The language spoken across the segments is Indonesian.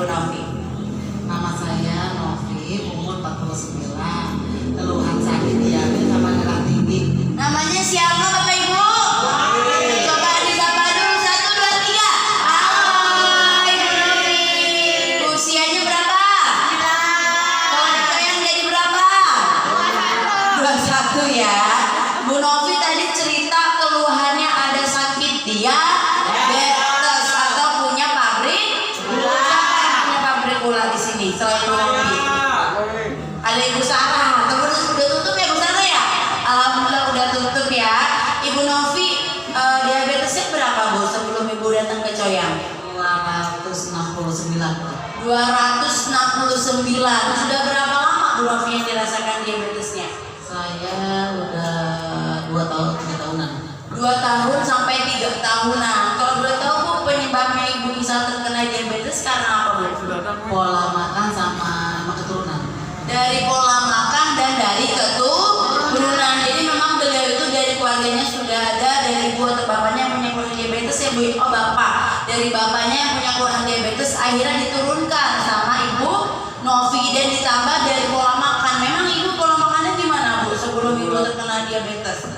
Ibu Novi? Nama saya Novi, umur 49. Keluhan sakit diabetes sama darah tinggi. Namanya siapa Bapak Ibu? Coba disapa dulu 1, 2, 3. Hai Ibu Novi. Usianya berapa? Kalau dicoyang jadi berapa? 21 ya. Bu Novi tadi cerita keluhannya ada sakit diabetes atau punya pabrik gula. Siapa yang punya pabrik gula di sini selain Bu Novi? Ada Ibu Sarah. Terus udah tutup ya Bu Sarah ya? Alhamdulillah udah tutup ya. Ibu Novi diabetesnya berapa Bu sebelum Ibu datang ke Coyang? 269. 269. Sudah berapa lama Bu Novi yang dirasakan diabetesnya? Saya udah 2 tahun, 3 tahunan. 2 tahun sampai 3 tahunan. Kalau boleh tahu Bu, penyebabnya Ibu bisa terkena diabetes karena apa Bu? Pola makan sama keturunan. Dari pola makan dan dari keturunan. Jadi memang beliau itu dari keluarganya sudah ada, dari ibu atau bapaknya yang punya keluhan diabetes ya Bu. Oh bapak, dari bapaknya yang punya keluhan diabetes akhirnya diturunkan sama Ibu Novi dan ditambah dari pola makan. Memang Ibu pola makannya gimana Bu sebelum Ibu terkena diabetes?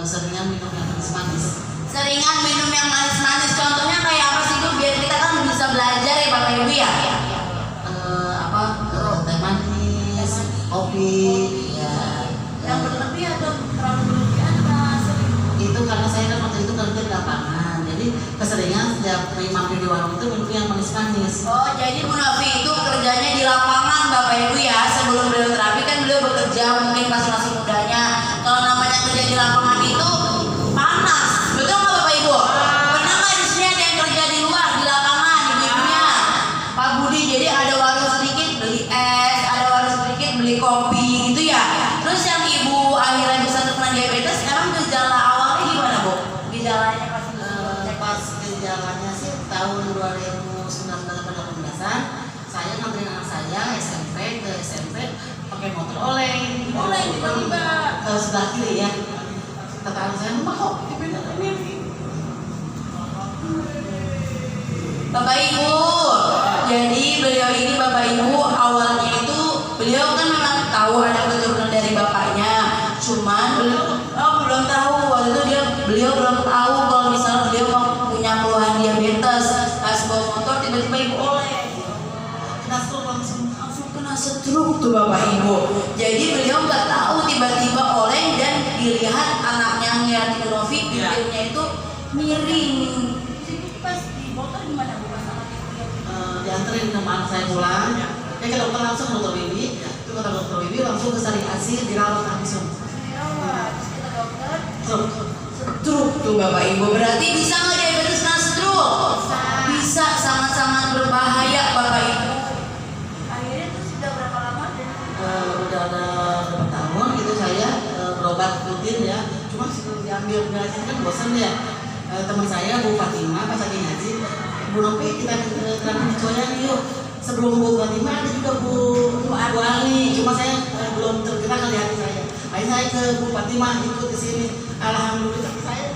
Seringan minum yang manis-manis. Seringan minum yang manis-manis. Contohnya kayak apa sih Bu? Biar kita kan bisa belajar ya Bapak Ibu ya. Teh manis, kopi, ya. Yang berlebih atau terlalu berlebihan atau sering? Itu karena saya kan waktu itu kerja di lapangan, jadi keseringan setiap mampir di warung itu minum yang manis-manis. Oh, jadi Bu Novi itu kerjanya di lapangan Bapak Ibu ya. Sebelum beliau terapi kan beliau bekerja mungkin pas masih mudanya. Kalau namanya kerja di lapangan itu panas, betul nggak Bapak Ibu? Pernah nggak di sini ada yang kerja di luar di lapangan ibu-ibunya? Pak Budi, jadi ada warung sedikit beli es, ada warung sedikit beli kopi gitu ya. Terus yang Ibu akhirnya bisa terkena diabetes, emang gejala awalnya gimana Bu? Gejalanya pas Pas gejalanya sih tahun 2019-2018, saya nganterin anak saya SMP ke SMP pakai motor oleng. Oleng tiba-tiba ke sebelah kiri ya. Kata anak saya, "Mama kok dipindah ini?" Bapak Ibu, jadi beliau ini Bapak Ibu awalnya itu beliau kan memang tahu ada keturunan dari bapaknya, cuman belum tahu waktu itu beliau belum tahu kalau misalnya beliau punya keluhan diabetes. Pas bawa motor tiba-tiba Ibu oleh, Kena stroke langsung. kena stroke tuh Bapak Ibu. Jadi beliau nggak tahu tiba-tiba oleng dan dilihat anaknya ngeliat Ibu Novi bibirnya itu miring. Pas di motor gimana Bu? Dianterin sama anak saya pulang. Dia ke dokter langsung, dokter Wibi. Itu kata dokter Wibi langsung ke Sari Asi dirawat langsung. Stroke tuh Bapak Ibu. Berarti bisa nggak diabetes kena stroke? Bisa, sangat-sangat berbahaya Bapak Ibu. Akhirnya itu sudah berapa lama? Udah ada berapa tahun gitu saya berobat rutin ya. Cuma sebelum diambil darahnya kan bosan ya. Teman saya Bu Fatima pas lagi ngaji, Bu Novi kita terapi di Coyang yuk. Sebelum Bu Fatima ada juga Bu Ali. Cuma saya belum tergerak kali hati saya. Akhirnya saya ke Bu Fatima ikut di sini. Alhamdulillah tapi saya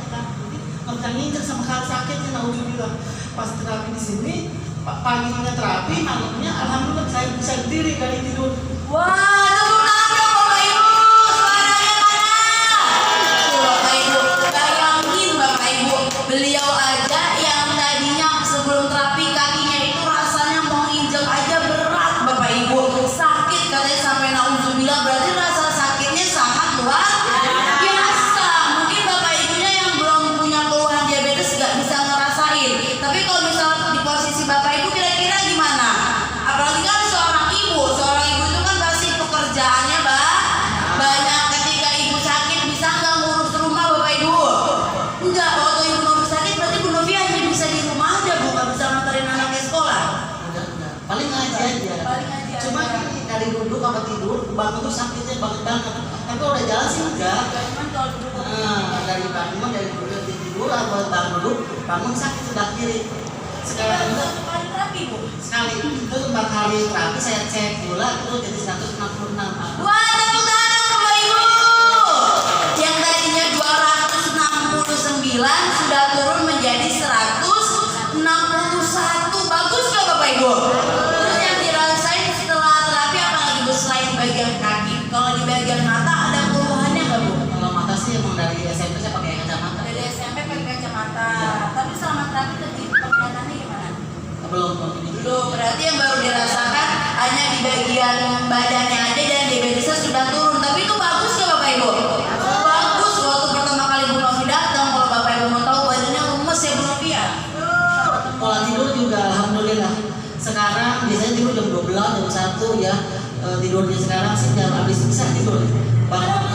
nggak bisa ngincer sama hal sakitnya. Alhamdulillah pas terapi di sini paginya terapi, malamnya alhamdulillah saya bisa berdiri dari tidur. Wah, tepuk tangan dong Bapak Ibu. Suaranya mana? Tuh Bapak Ibu, bayangin Bapak Ibu, beliau aja yang tadinya sebelum terapi kakinya itu rasanya mau injek aja berat Bapak Ibu. Sakit katanya sampai naudzubillah, berarti rasa sakitnya sangat luar biasa. Mungkin Bapak Ibunya yang belum punya keluhan diabetes gak bisa ngerasain. Tapi kalau misalnya di posisi Bapak Ibu kira-kira gimana? Apalagi kan seorang ibu itu kan pasti pekerjaannya banyak. Ketika ibu sakit bisa nggak ngurus rumah Bapak Ibu? Enggak, waktu Ibu Novi sakit berarti Bu Novi hanya bisa di rumah aja Bu, nggak bisa nganterin anaknya sekolah. Udah. Paling ngaji aja. Cuma dari duduk apa tidur, bangun tuh sakitnya banget. Tapi kalau udah jalan sih enggak. Cuman kalau duduk Dari bangun, dari duduk tidur atau bangun duduk, bangun sakit sebelah kiri. Sekarang itu kali terapi Bu. sekali itu 4 kali terapi saya cek gula itu jadi 166. Wah, tepuk tangan Bapak Ibu. Yang tadinya 269 sudah turun menjadi 161. Bagus nggak Bapak Ibu? belum ini. Belum, berarti yang baru dirasakan hanya di bagian badannya aja dan diabetesnya sudah turun. Tapi itu bagus ya Bapak Ibu? Bagus. Waktu pertama kali Bu Novi datang, kalau Bapak Ibu mau tahu badannya lemes ya Bu Novi ya. Pola tidur juga alhamdulillah. Sekarang biasanya tidur jam 12, jam 1 ya. Tidurnya sekarang sih jam habis bisa tidur. Bangun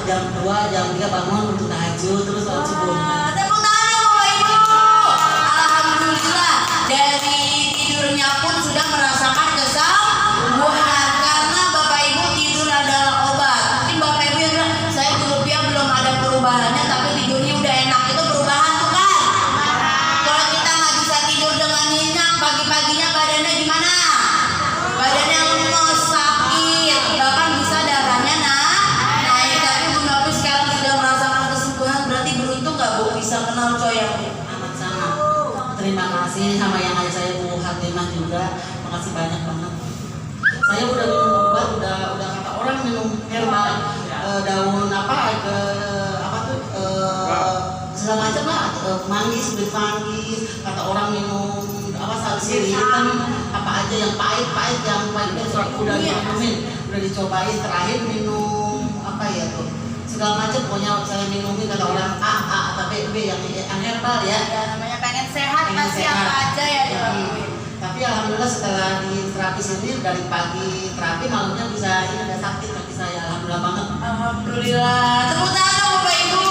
jam 2, jam 3 bangun untuk tahajud terus sholat subuh. Tepuk tangan ya Bapak Ibu. Alhamdulillah dari tidurnya pun sudah merasakan kesembuhan karena Bapak Ibu tidur adalah obat. Mungkin Bapak Ibu yang bilang saya tidur dia belum ada perubahannya tapi tidurnya udah enak, itu perubahan tuh kan? Kalau kita nggak bisa tidur dengan nyenyak, pagi-paginya badannya gimana? Badannya lemes, sakit, bahkan bisa darahnya naik. Tapi Bu Novi sekarang sudah merasakan kesembuhan, berarti beruntung nggak Bu bisa kenal coyang? Amat sangat. Terima kasih sama yang ayah saya Bu Hatimah juga. Makasih banyak banget. Saya udah minum obat, udah kata orang minum herbal daun apa tuh segala macam lah, manggis, kulit manggis. Kata orang minum apa salsiri hitam, apa aja yang pahit yang udah diminumin, udah dicobain. Terakhir minum apa ya tuh segala macam, pokoknya saya minumin kata orang A atau B yang herbal ya. Ya namanya pengen sehat Pengen pasti sehat. apa aja ya dilakuin. Tapi alhamdulillah setelah di terapi sini dari pagi terapi malamnya bisa ini udah sakit kaki saya, alhamdulillah banget. Alhamdulillah. Tepuk tangan dong Bapak Ibu.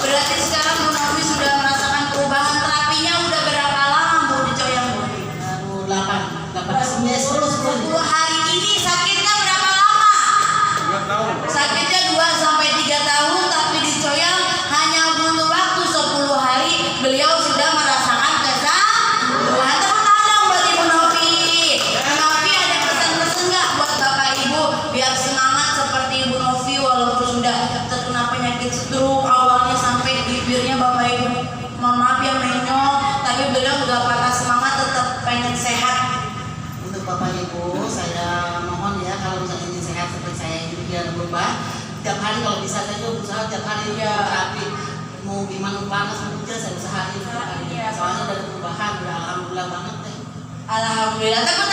Berarti sekarang Bu Novi sudah merasakan perubahan. Terapinya udah berapa lama Bu di coyang Bu? Baru 8 10 hari ini sakitnya berapa lama? 2 tahun. Sakitnya 2 sampai 3 tahun, tapi di coyang hanya butuh waktu 10 hari beliau sudah merasakan kesembuhan. Tepuk tangan dong buat Ibu Novi. Bu Novi ada pesan-pesan nggak buat Bapak Ibu biar semangat seperti Ibu Novi walaupun sudah terkena penyakit stroke, awalnya sampai bibirnya Bapak Ibu mohon maaf ya menyok, tapi beliau nggak patah semangat, tetap pengen sehat. Untuk Bapak Ibu saya mohon ya kalau misalnya ingin sehat seperti saya ini biar berubah. Tiap hari kalau bisa saya berusaha tiap hari terapi. Mau gimana panas mau hujan saya usahain tiap hari. Iya. Soalnya udah ada perubahan, udah alhamdulillah banget deh. Alhamdulillah. Tepuk